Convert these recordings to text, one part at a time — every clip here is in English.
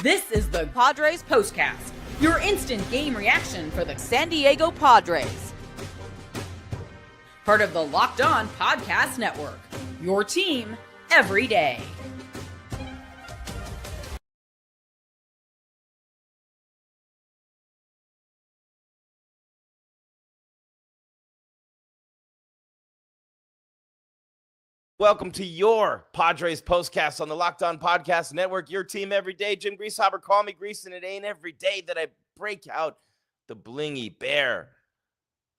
This is the Padres POSTCAST, your instant game reaction for the San Diego Padres. Part of the Locked On Podcast Network, your team every day. Welcome to your Padres postcast on the Locked On Podcast Network, your team every day. Jim Greasehaber, call me Grease, and it ain't every day that I break out the blingy bear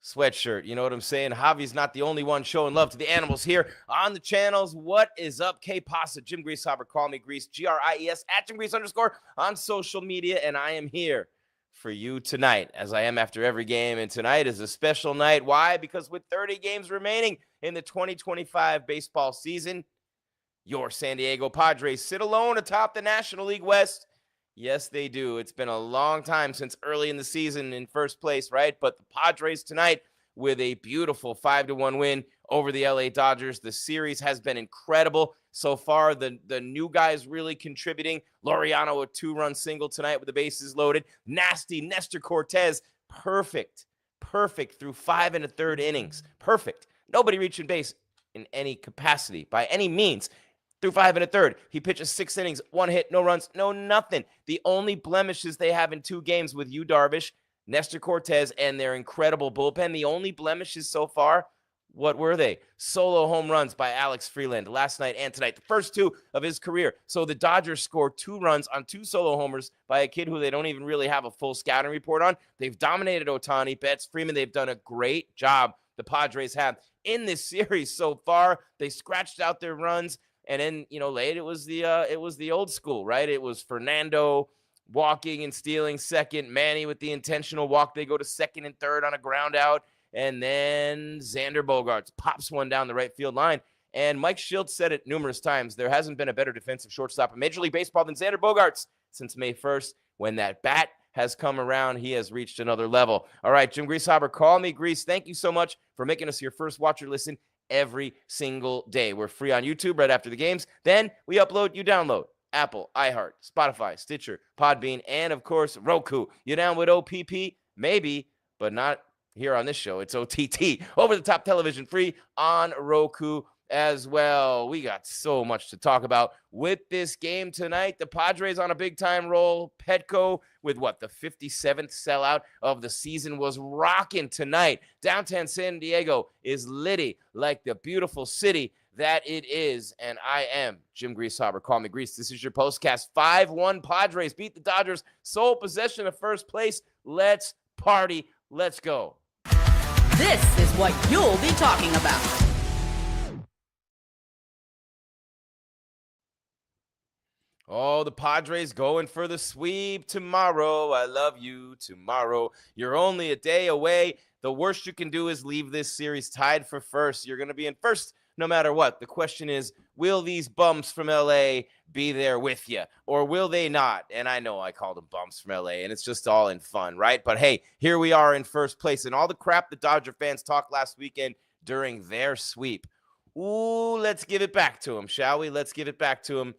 sweatshirt. You know what I'm saying? Javi's not the only one showing love to the animals here on the channels. What is up? K-Pasta, Jim Greasehaber, call me Grease, G-R-I-E-S, @JimGrease_ on social media, and I am here for you tonight, as I am after every game, and tonight is a special night. Why? Because with 30 games remaining in the 2025 baseball season, your San Diego Padres sit alone atop the National League West. Yes, they do. It's been a long time since early in the season in first place, right? But the Padres tonight with a beautiful 5-1 win over the LA Dodgers. The series has been incredible so far. The new guys really contributing. Laureano, a 2-run single tonight with the bases loaded. Nasty Nestor Cortes, perfect through 5 1/3 innings. Perfect. Nobody reaching base in any capacity by any means. Through 5 1/3. He pitches 6 innings, 1 hit, no runs, no nothing. The only blemishes they have in 2 games with Yu Darvish, Nestor Cortes, and their incredible bullpen, the only blemishes so far, what were they? Solo home runs by Alex Freeland last night and tonight, the first 2 of his career. So the Dodgers scored 2 runs on 2 solo homers by a kid who they don't even really have a full scouting report on. They've dominated Ohtani, Betts, Freeman. They've done a great job, the Padres have, in this series so far. They scratched out their runs. And then, late, it was the old school, right? It was Fernando walking and stealing second, Manny with the intentional walk. They go to second and third on a ground out. And then Xander Bogaerts pops one down the right field line. And Mike Shields said it numerous times. There hasn't been a better defensive shortstop in Major League Baseball than Xander Bogaerts since May 1st. When that bat has come around, he has reached another level. All right, Jim Greasehaber, call me Grease. Thank you so much for making us your first watch or listen every single day. We're free on YouTube right after the games. Then we upload, you download. Apple, iHeart, Spotify, Stitcher, Podbean, and, of course, Roku. You down with OPP? Maybe, but not here on this show. It's OTT, over-the-top television, free on Roku as well. We got so much to talk about with this game tonight. The Padres on a big-time roll. Petco with, the 57th sellout of the season was rocking tonight. Downtown San Diego is litty like the beautiful city that it is. And I am Jim Greasehaber. Call me Grease. This is your postcast. 5-1 Padres beat the Dodgers. Sole possession of first place. Let's party. Let's go. This is what you'll be talking about. Oh, the Padres going for the sweep tomorrow. I love you tomorrow. You're only a day away. The worst you can do is leave this series tied for first. You're going to be in first no matter what. The question is, will these bums from LA be there with you, or will they not? And I know I called them bums from LA, and it's just all in fun, right? But hey, here we are in first place, and all the crap the Dodger fans talked last weekend during their sweep. Ooh, let's give it back to them, shall we? Let's give it back to them.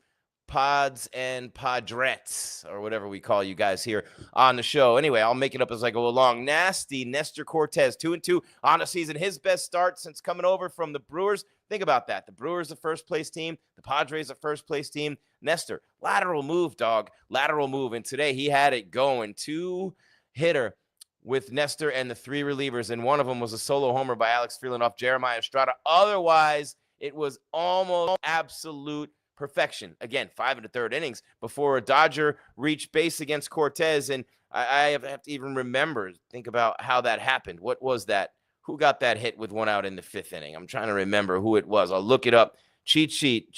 Pods and Padrettes, or whatever we call you guys here on the show. Anyway, I'll make it up as I go along. Nasty Nestor Cortes, 2-2 on the season. His best start since coming over from the Brewers. Think about that. The Brewers, the first-place team. The Padres, the first-place team. Nestor, lateral move, dog. Lateral move. And today he had it going. 2-hitter with Nestor and the 3 relievers, and one of them was a solo homer by Alex Freeland off Jeremiah Estrada. Otherwise, it was almost absolute perfection. Again, 5 1/3 innings before a Dodger reached base against Cortes. And I have to even think about how that happened. What was that? Who got that hit with 1 out in the 5th inning? I'm trying to remember who it was. I'll look it up. Cheat sheet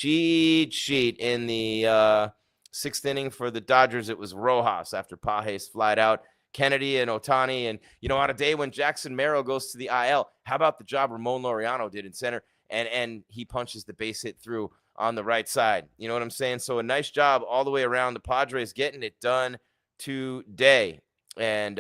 in the 6th inning for the Dodgers. It was Rojas after Pages flied out. Kennedy and Ohtani. And, on a day when Jackson Merrill goes to the IL, how about the job Ramon Laureano did in center? And he punches the base hit through on the right side. You know what I'm saying? So a nice job all the way around. The Padres getting it done today. And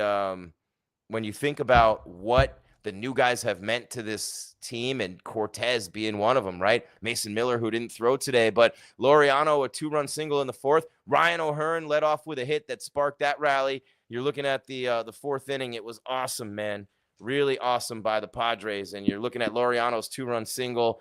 when you think about what the new guys have meant to this team, and Cortes being one of them, right? Mason Miller, who didn't throw today, but Laureano, a 2-run single in the fourth. Ryan O'Hearn led off with a hit that sparked that rally. You're looking at the fourth inning. It was awesome, man. Really awesome by the Padres. And you're looking at Laureano's 2-run single,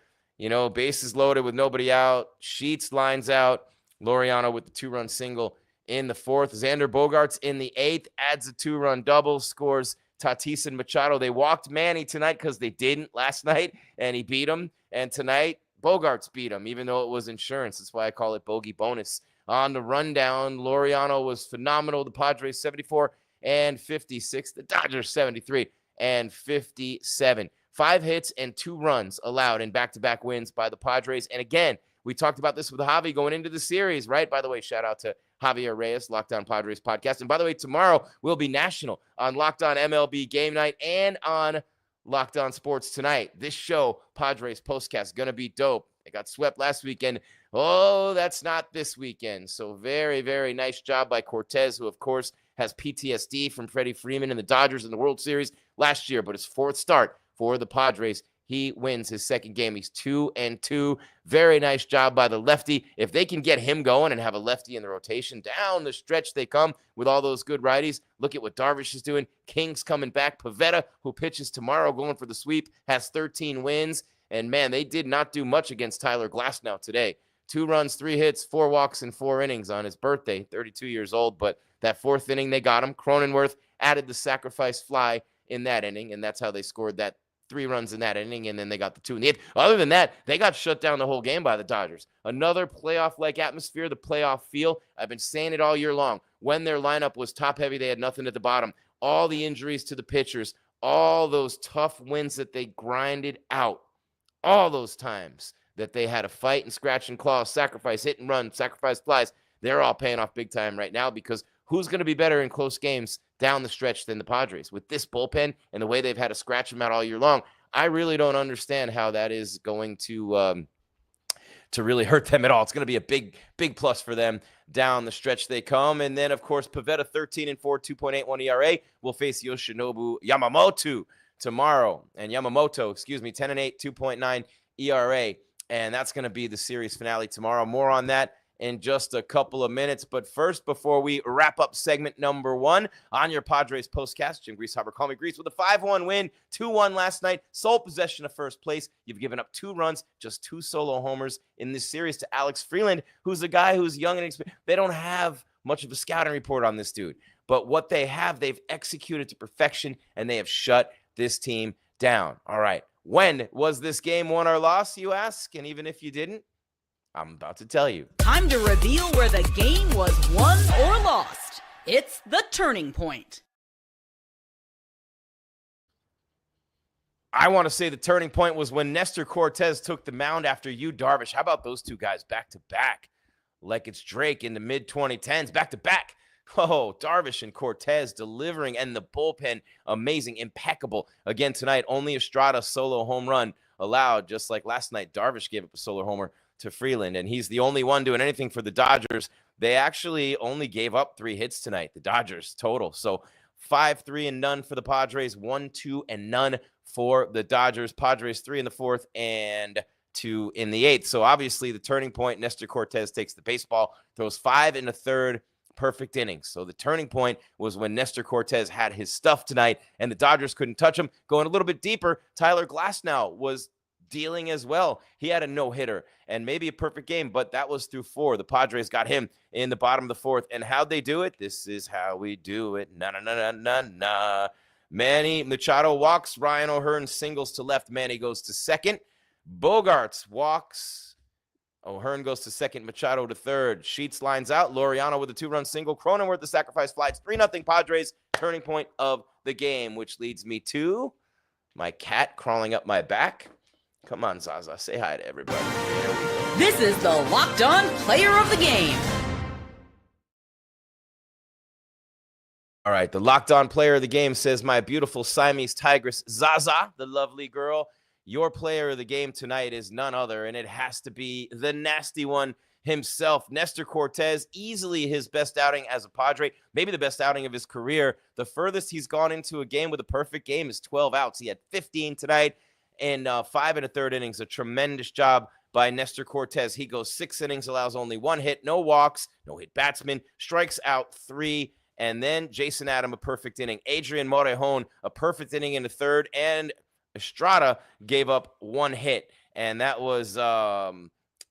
bases loaded with nobody out. Sheets lines out. Laureano with the 2-run single in the fourth. Xander Bogaerts in the eighth adds a 2-run double, scores Tatis and Machado. They walked Manny tonight because they didn't last night, and he beat him. And tonight, Bogaerts beat him, even though it was insurance. That's why I call it bogey bonus. On the rundown, Laureano was phenomenal. The Padres 74 and 56. The Dodgers 73 and 57. 5 hits and 2 runs allowed in back-to-back wins by the Padres. And again, we talked about this with Javi going into the series, right? By the way, shout out to Javier Reyes, Locked On Padres podcast. And by the way, tomorrow we'll be national on Locked On MLB Game Night and on Locked On Sports Tonight. This show, Padres Postcast, going to be dope. They got swept last weekend. Oh, that's not this weekend. So very, very nice job by Cortes, who, of course, has PTSD from Freddie Freeman and the Dodgers in the World Series last year, but his 4th start for the Padres. He wins his 2nd game. He's 2-2. Very nice job by the lefty. If they can get him going and have a lefty in the rotation, down the stretch they come with all those good righties. Look at what Darvish is doing. King's coming back. Pivetta, who pitches tomorrow, going for the sweep, has 13 wins. And, man, they did not do much against Tyler Glasnow today. 2 runs, 3 hits, 4 walks, and 4 innings on his birthday, 32 years old. But that 4th inning, they got him. Cronenworth added the sacrifice fly in that inning, and that's how they scored that 3 runs in that inning, and then they got the 2 in the 8th. Other than that, they got shut down the whole game by the Dodgers. Another playoff-like atmosphere, the playoff feel. I've been saying it all year long. When their lineup was top-heavy, they had nothing at the bottom. All the injuries to the pitchers, all those tough wins that they grinded out, all those times that they had to fight and scratch and claw, sacrifice, hit and run, sacrifice flies, they're all paying off big time right now, because who's going to be better in close games down the stretch than the Padres? With this bullpen and the way they've had to scratch them out all year long, I really don't understand how that is going to really hurt them at all. It's going to be a big, big plus for them down the stretch they come. And then, of course, Pivetta, 13-4, 2.81 ERA, will face Yoshinobu Yamamoto tomorrow. And Yamamoto, 10-8, 2.9 ERA. And that's going to be the series finale tomorrow. More on that in just a couple of minutes. But first, before we wrap up segment number 1 on your Padres Postcast, Jim Greasehaber, call me Grease, with a 5-1 win, 2-1 last night, sole possession of first place. You've given up 2 runs, just 2 solo homers in this series to Alex Freeland, who's a guy who's young and experienced. They don't have much of a scouting report on this dude. But what they have, they've executed to perfection, and they have shut this team down. All right. When was this game won or lost, you ask? And even if you didn't, I'm about to tell you. Time to reveal where the game was won or lost. It's the turning point. I want to say the turning point was when Nestor Cortes took the mound after Yu Darvish. How about those two guys back to back? Like it's Drake in the mid-2010s, back to back. Oh, Darvish and Cortes delivering, and the bullpen, amazing, impeccable. Again tonight, only Estrada solo home run allowed, just like last night. Darvish gave up a solo homer to Freeland, and he's the only one doing anything for the Dodgers. They actually only gave up 3 hits tonight, the Dodgers total. So 5-3 and none for the Padres, 1-2 and none for the Dodgers. Padres 3 in the 4th and 2 in the 8th. So obviously the turning point, Nestor Cortes takes the baseball, throws 5 in the 3rd, perfect innings. So the turning point was when Nestor Cortes had his stuff tonight and the Dodgers couldn't touch him. Going a little bit deeper, Tyler Glasnow was dealing as well. He had a no-hitter and maybe a perfect game, but that was through 4. The Padres got him in the bottom of the 4th. And how'd they do it? This is how we do it. Na. Manny Machado walks. Ryan O'Hearn singles to left. Manny goes to second. Bogaerts walks. O'Hearn goes to second, Machado to third. Sheets lines out. Laureano with a 2-run single. Cronenworth the sacrifice flies. 3-0 Padres, turning point of the game, which leads me to my cat crawling up my back. Come on, Zaza. Say hi to everybody. There we go. This is the Locked On Player of the Game. All right, the Locked On Player of the Game says my beautiful Siamese tigress, Zaza, the lovely girl. your player of the game tonight is none other, and it has to be the nasty one himself, Nestor Cortes. Easily his best outing as a Padre, maybe the best outing of his career. The furthest he's gone into a game with a perfect game is 12 outs. He had 15 tonight in 5 1/3 innings. A tremendous job by Nestor Cortes. He goes 6 innings, allows only 1 hit, no walks, no hit batsman, strikes out 3. And then Jason Adam, a perfect inning. Adrian Morejon, a perfect inning in the 3rd. And Estrada gave up 1 hit. And that was a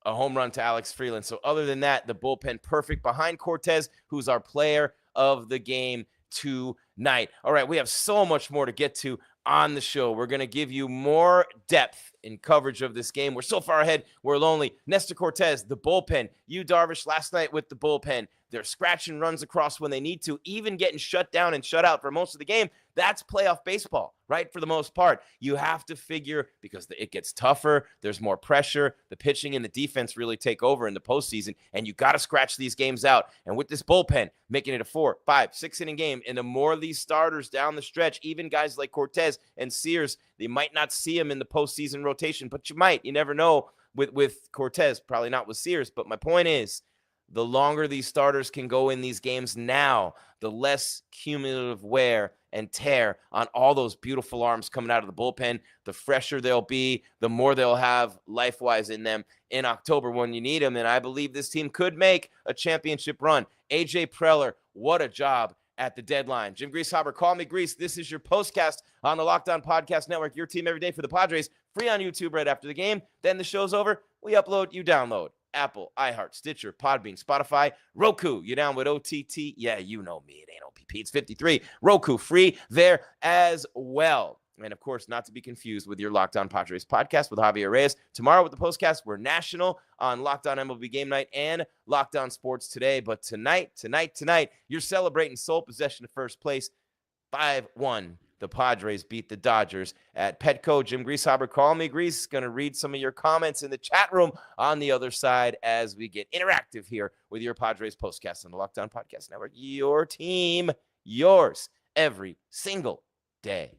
home run to Alex Freeland. So other than that, the bullpen perfect behind Cortes, who's our player of the game tonight. All right, we have so much more to get to on the show. We're going to give you more depth in coverage of this game. We're so far ahead, we're lonely. Nestor Cortes, the bullpen. Yu Darvish last night with the bullpen. They're scratching runs across when they need to, even getting shut down and shut out for most of the game. That's playoff baseball, right? For the most part, you have to figure, because it gets tougher, there's more pressure, the pitching and the defense really take over in the postseason, and you got to scratch these games out. And with this bullpen, making it a 4, 5, 6 inning game, and the more of these starters down the stretch, even guys like Cortes and Sears, they might not see them in the postseason rotation, but you might. You never know with Cortes, probably not with Sears. But my point is, the longer these starters can go in these games now, the less cumulative wear and tear on all those beautiful arms coming out of the bullpen, the fresher they'll be, the more they'll have life-wise in them in October when you need them. And I believe this team could make a championship run. AJ Preller, what a job at the deadline. Jim Greasehaber, call me Grease. This is your postcast on the Locked On Podcast Network, your team every day for the Padres, free on YouTube right after the game. Then the show's over, we upload, you download. Apple, iHeart, Stitcher, Podbean, Spotify, Roku. You down with OTT? Yeah, you know me. It ain't OPP. It's 53. Roku, free there as well. And, of course, not to be confused with your Locked On Padres podcast with Javier Reyes. Tomorrow with the postcast, we're national on Locked On MLB Game Night and Locked On Sports Today. But tonight, you're celebrating sole possession of first place. 5-1. The Padres beat the Dodgers at Petco. Jim Greasehaber, call me Grease. Going to read some of your comments in the chat room on the other side as we get interactive here with your Padres postcast on the Locked On Podcast Network. Your team, yours, every single day.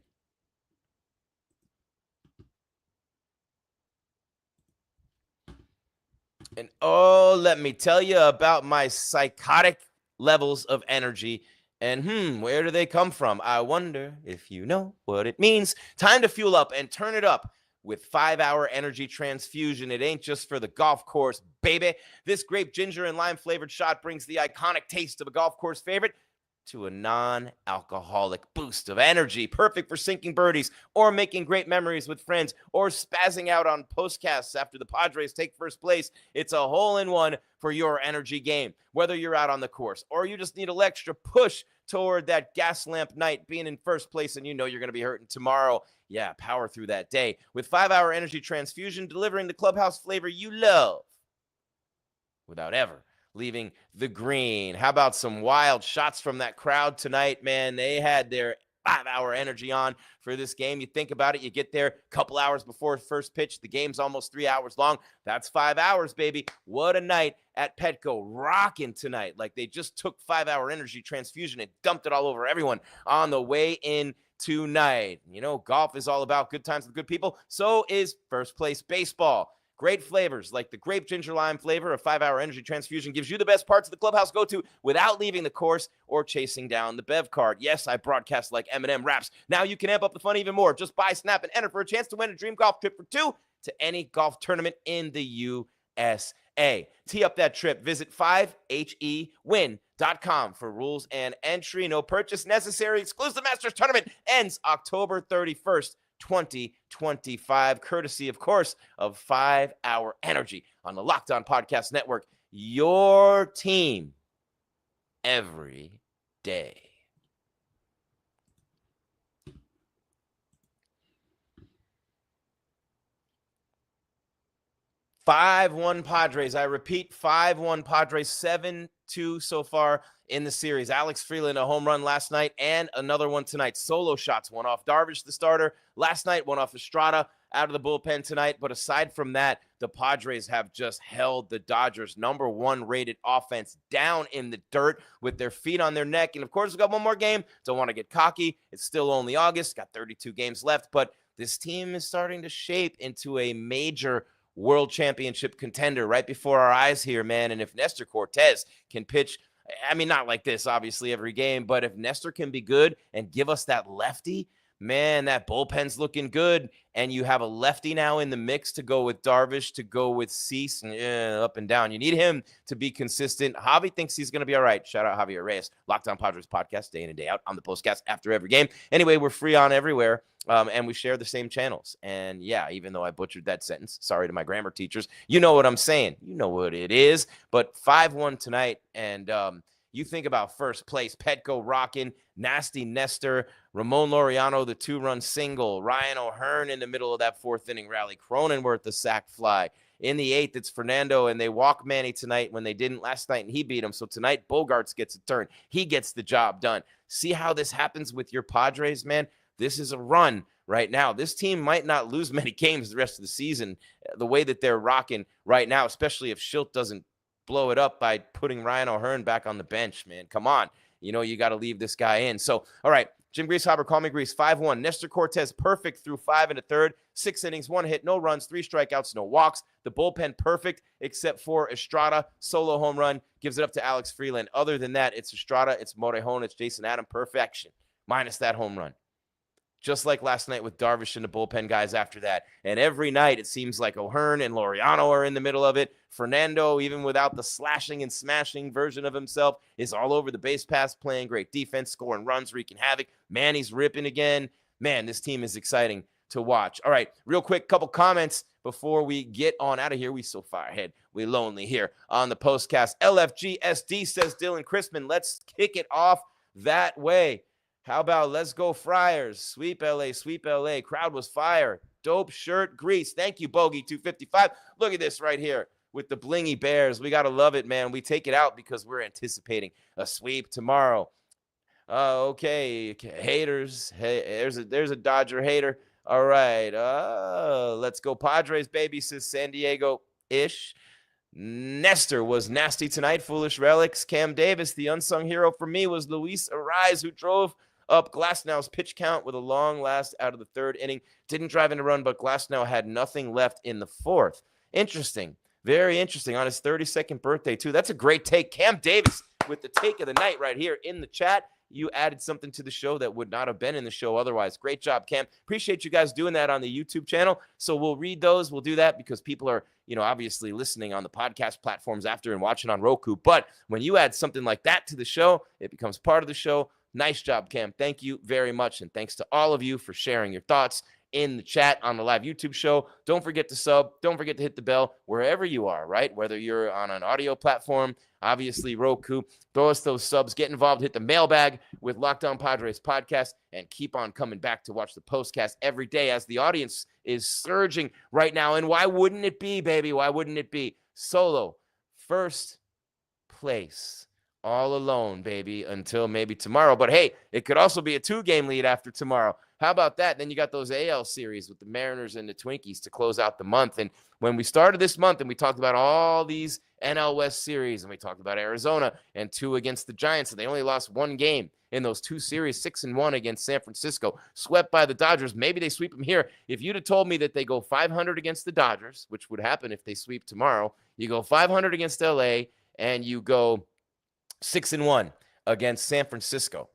And oh, let me tell you about my psychotic levels of energy. And where do they come from? I wonder if you know what it means. Time to fuel up and turn it up with 5-hour energy transfusion. It ain't just for the golf course, baby. This grape ginger and lime flavored shot brings the iconic taste of a golf course favorite to a non-alcoholic boost of energy. Perfect for sinking birdies or making great memories with friends or spazzing out on postcasts after the Padres take first place. It's a hole-in-one for your energy game. Whether you're out on the course or you just need an extra push toward that gas lamp night being in first place and you know you're going to be hurting tomorrow. Yeah, power through that day with 5-hour energy transfusion, delivering the clubhouse flavor you love without ever leaving the green. How about some wild shots from that crowd tonight, man? They had their 5-hour energy on for this game. You think about it, you get there a couple hours before first pitch. The game's almost 3 hours long. That's 5 hours, baby. What a night at Petco. Rocking tonight. Like they just took 5-hour energy transfusion and dumped it all over everyone on the way in tonight. You know, golf is all about good times with good people. So is first place baseball. Great flavors like the grape ginger lime flavor of 5-hour energy transfusion gives you the best parts of the clubhouse go-to without leaving the course or chasing down the bev card. Yes, I broadcast like Eminem raps. Now you can amp up the fun even more. Just buy, snap, and enter for a chance to win a dream golf trip for 2 to any golf tournament in the USA. Tee up that trip. Visit 5hewin.com for rules and entry. No purchase necessary. Exclusive Masters Tournament ends October 31st. 2025, courtesy, of course, of 5-hour energy on the Locked On Podcast Network. Your team every day. "5-1 Padres." I repeat, 5-1 Padres, 7-2 so far in the series. Alex Freeland, a home run last night and another one tonight. Solo shots, one off Darvish, the starter. Last night, one off Estrada out of the bullpen tonight. But aside from that, the Padres have just held the Dodgers' #1 rated offense down in the dirt with their feet on their neck. And, of course, we've got one more game. Don't want to get cocky. It's still only August. Got 32 games left. But this team is starting to shape into a major world championship contender right before our eyes here, man. And if Nestor Cortes can pitch, I mean, not like this, obviously, every game, but if Nestor can be good and give us that lefty, man, that bullpen's looking good. And you have a lefty now in the mix to go with Darvish, to go with Cease, and up and down. You need him to be consistent. Javi thinks he's going to be all right. Shout out Javier Reyes, Locked On Padres podcast, day in and day out on the postcast after every game. Anyway, we're free on everywhere, and we share the same channels. And yeah, even though I butchered that sentence, sorry to my grammar teachers, you know what I'm saying. You know what it is. But 5-1 tonight, and you think about first place, Petco rocking, nasty Nestor, Ramon Laureano, the 2-run single, Ryan O'Hearn in the middle of that 4th inning rally, Cronenworth, the sac fly. In the 8th, it's Fernando, and they walk Manny tonight when they didn't last night, and he beat him. So tonight, Bogaerts gets a turn. He gets the job done. See how this happens with your Padres, man? This is a run right now. This team might not lose many games the rest of the season the way that they're rocking right now, especially if Schilt doesn't blow it up by putting Ryan O'Hearn back on the bench, man. Come on. You know, you got to leave this guy in. So, all right, Jim Greasehaber, call me Grease, 5-1. Nestor Cortes, perfect through 5 1/3, 6 innings, 1 hit, no runs, 3 strikeouts, no walks. The bullpen, perfect, except for Estrada, solo home run, gives it up to Alex Freeland. Other than that, it's Estrada, it's Morejon, it's Jason Adam, perfection, minus that home run. Just like last night with Darvish and the bullpen guys after that. And every night it seems like O'Hearn and Laureano are in the middle of it. Fernando, even without the slashing and smashing version of himself, is all over the base pass, playing great defense, scoring runs, wreaking havoc. Manny's ripping again. Man, this team is exciting to watch. All right, real quick, couple comments before we get on out of here. We so far ahead. We lonely here on the postcast. LFGSD says Dylan Crispin. Let's kick it off that way. How about let's go Friars? Sweep LA, sweep LA. Crowd was fire. Dope shirt, Grease. Thank you, Bogey 255. Look at this right here with the blingy Bears. We got to love it, man. We take it out because we're anticipating a sweep tomorrow. Okay, haters. Hey, there's a Dodger hater. All right. Let's go Padres, baby, says San Diego-ish. Nestor was nasty tonight. Foolish relics. Cam Davis, the unsung hero for me, was Luis Ariz, who drove up Glasnow's pitch count with a long last out of the 3rd inning. Didn't drive in a run, but Glasnow had nothing left in the 4th. Interesting. Very interesting. On his 32nd birthday, too. That's a great take. Cam Davis with the take of the night right here in the chat. You added something to the show that would not have been in the show otherwise. Great job, Cam. Appreciate you guys doing that on the YouTube channel. So we'll read those. We'll do that because people are, obviously listening on the podcast platforms after and watching on Roku. But when you add something like that to the show, it becomes part of the show. Nice job, Cam. Thank you very much. And thanks to all of you for sharing your thoughts in the chat on the live YouTube show. Don't forget to sub. Don't forget to hit the bell wherever you are, right? Whether you're on an audio platform, obviously Roku, throw us those subs, get involved, hit the mailbag with Locked On Padres podcast, and keep on coming back to watch the postcast every day as the audience is surging right now. And why wouldn't it be, baby? Why wouldn't it be? Solo, first place. All alone, baby, until maybe tomorrow. But hey, it could also be a 2-game lead after tomorrow. How about that? Then you got those AL series with the Mariners and the Twinkies to close out the month. And when we started this month and we talked about all these NL West series, and we talked about Arizona and 2 against the Giants, and they only lost 1 game in those 2 series, 6-1 against San Francisco, swept by the Dodgers. Maybe they sweep them here. If you'd have told me that they go 500 against the Dodgers, which would happen if they sweep tomorrow, you go 500 against LA, and you go 6-1 against San Francisco.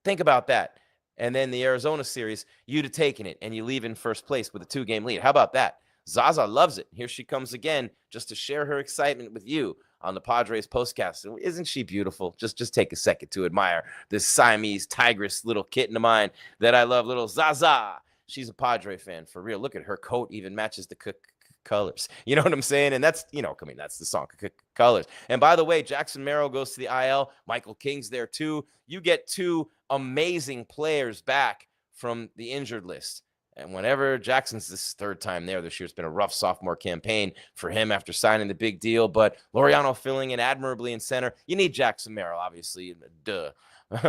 Think about that. And then the Arizona series, you'd have taken it, and you leave in first place with a 2-game lead. How about that? Zaza loves it. Here she comes again just to share her excitement with you on the Padres postcast. Isn't she beautiful? Just take a second to admire this Siamese tigress little kitten of mine that I love, little Zaza. She's a Padre fan for real. Look at her coat, even matches the colors. You know what I'm saying? And that's, that's the song, Colors. And by the way, Jackson Merrill goes to the IL. Michael King's there too. You get 2 amazing players back from the injured list. And whenever Jackson's this 3rd time there this year, it's been a rough sophomore campaign for him after signing the big deal. But Laureano filling in admirably in center. You need Jackson Merrill, obviously. Duh.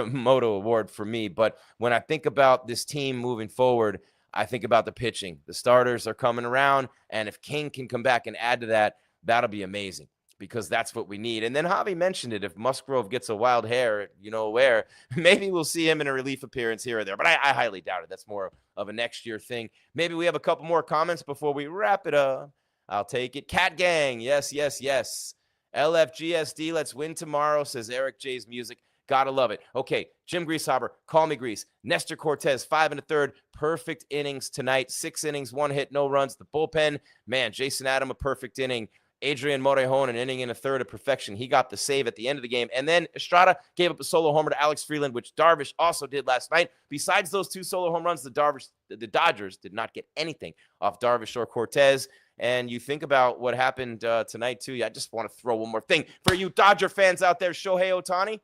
Moto award for me. But when I think about this team moving forward, I think about the pitching. The starters are coming around, and if King can come back and add to that, that'll be amazing. because that's what we need. And then Javi mentioned it. If Musgrove gets a wild hair, you know where, maybe we'll see him in a relief appearance here or there. But I highly doubt it. That's more of a next year thing. Maybe we have a couple more comments before we wrap it up. I'll take it. Cat Gang. Yes, yes, yes. LFGSD, let's win tomorrow, says Eric J's Music. Gotta love it. Okay, Jim Greasehaber, call me Grease. Nestor Cortes, 5 1/3, perfect innings tonight. 6 innings, 1 hit, no runs. The bullpen, man, Jason Adam, a perfect inning. Adrian Morejon, an inning and a third of perfection. He got the save at the end of the game. And then Estrada gave up a solo homer to Alex Freeland, which Darvish also did last night. Besides those 2 solo home runs, the Dodgers did not get anything off Darvish or Cortes. And you think about what happened tonight, too. I just want to throw one more thing for you Dodger fans out there. Shohei Ohtani,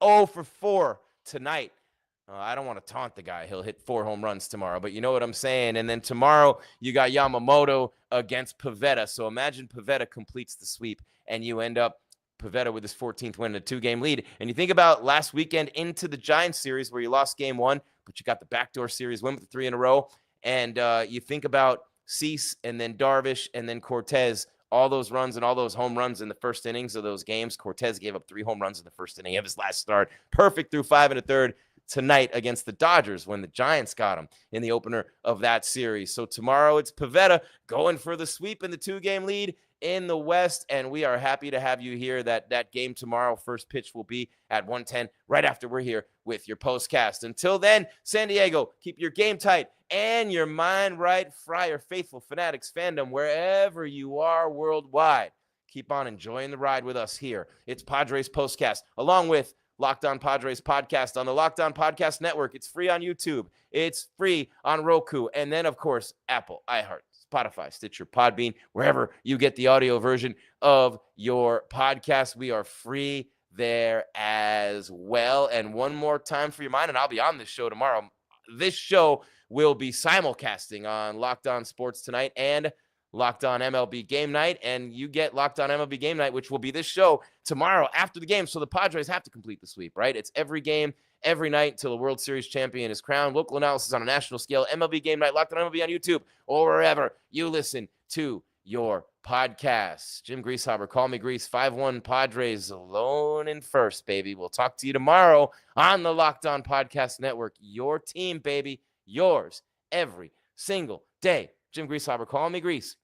0 for 4 tonight. I don't want to taunt the guy. He'll hit 4 home runs tomorrow, but you know what I'm saying. And then tomorrow you got Yamamoto against Pivetta. So imagine Pivetta completes the sweep and you end up Pivetta with his 14th win and a 2-game lead. And you think about last weekend into the Giants series where you lost game 1, but you got the backdoor series win with the 3 in a row. And you think about Cease and then Darvish and then Cortes, all those runs and all those home runs in the first innings of those games. Cortes gave up 3 home runs in the first inning of his last start. Perfect through 5 1/3 tonight against the Dodgers when the Giants got him in the opener of that series. So tomorrow it's Pivetta going for the sweep in the 2-game lead in the West, and we are happy to have you here. That game tomorrow, first pitch will be at 1:10 right after we're here with your postcast. Until then, San Diego, keep your game tight and your mind right. Friar faithful Fanatics fandom wherever you are worldwide. Keep on enjoying the ride with us here. It's Padres Postcast along with Locked On Padres podcast on the Locked On Podcast Network. It's free on YouTube. It's free on Roku. And then, of course, Apple, iHeart, Spotify, Stitcher, Podbean, wherever you get the audio version of your podcast. We are free there as well. And one more time for your mind, and I'll be on this show tomorrow. This show will be simulcasting on Locked On Sports Tonight and Locked On MLB Game Night, and you get Locked On MLB Game Night, which will be this show tomorrow after the game. So the Padres have to complete the sweep, right? It's every game, every night until a World Series champion is crowned. Local analysis on a national scale. MLB Game Night, Locked On MLB on YouTube, or wherever you listen to your podcasts. Jim Greasehaber, call me Grease. 5-1 Padres alone in first, baby. We'll talk to you tomorrow on the Locked On Podcast Network. Your team, baby. Yours every single day. Jim Greasehaber, call me Grease.